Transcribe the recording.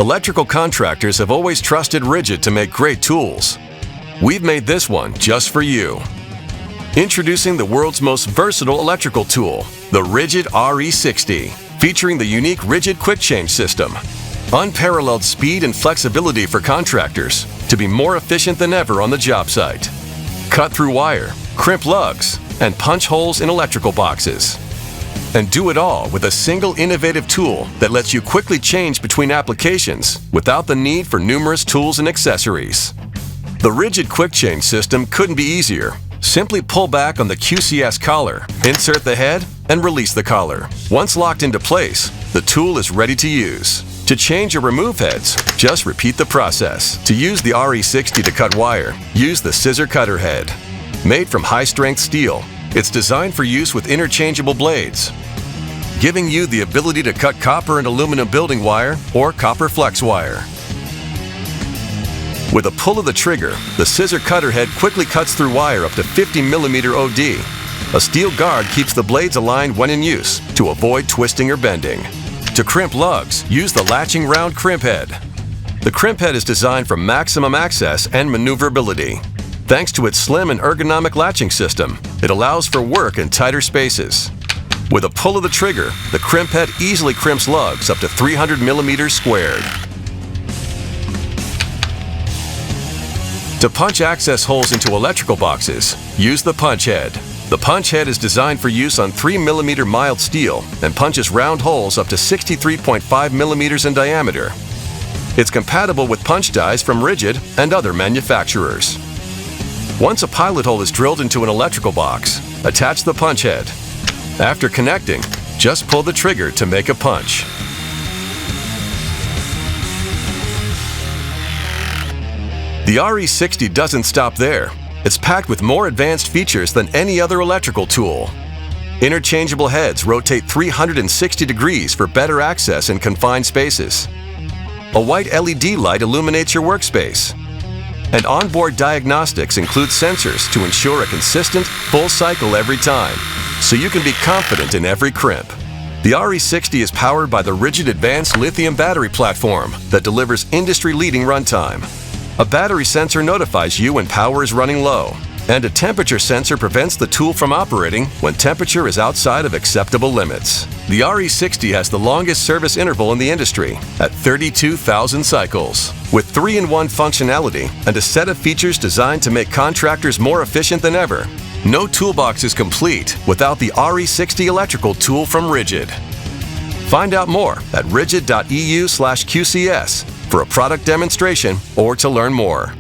Electrical contractors have always trusted RIDGID to make great tools. We've made this one just for you. Introducing the world's most versatile electrical tool, the RIDGID RE60, featuring the unique RIDGID quick change system. Unparalleled speed and flexibility for contractors to be more efficient than ever on the job site. Cut through wire, crimp lugs, and punch holes in electrical boxes. And do it all with a single innovative tool that lets you quickly change between applications without the need for numerous tools and accessories. The RIDGID quick change system couldn't be easier. Simply pull back on the QCS collar, insert the head, and release the collar. Once locked into place, the tool is ready to use. To change or remove heads, just repeat the process. To use the RE60 to cut wire, use the scissor cutter head. Made from high-strength steel, it's designed for use with interchangeable blades, giving you the ability to cut copper and aluminum building wire or copper flex wire. With a pull of the trigger, the scissor cutter head quickly cuts through wire up to 50mm OD. A steel guard keeps the blades aligned when in use to avoid twisting or bending. To crimp lugs, use the latching round crimp head. The crimp head is designed for maximum access and maneuverability. Thanks to its slim and ergonomic latching system, it allows for work in tighter spaces. With a pull of the trigger, the crimp head easily crimps lugs up to 300mm squared. To punch access holes into electrical boxes, use the punch head. The punch head is designed for use on 3mm mild steel and punches round holes up to 63.5mm in diameter. It's compatible with punch dies from RIDGID and other manufacturers. Once a pilot hole is drilled into an electrical box, attach the punch head. After connecting, just pull the trigger to make a punch. The RE60 doesn't stop there. It's packed with more advanced features than any other electrical tool. Interchangeable heads rotate 360 degrees for better access in confined spaces. A white LED light illuminates your workspace. And onboard diagnostics include sensors to ensure a consistent, full cycle every time, so you can be confident in every crimp. The RE60 is powered by the RIDGID Advanced Lithium Battery Platform that delivers industry-leading runtime. A battery sensor notifies you when power is running low, and a temperature sensor prevents the tool from operating when temperature is outside of acceptable limits. The RE60 has the longest service interval in the industry at 32,000 cycles. With 3-in-1 functionality and a set of features designed to make contractors more efficient than ever, no toolbox is complete without the RE60 electrical tool from RIDGID. Find out more at rigid.eu/QCS for a product demonstration or to learn more.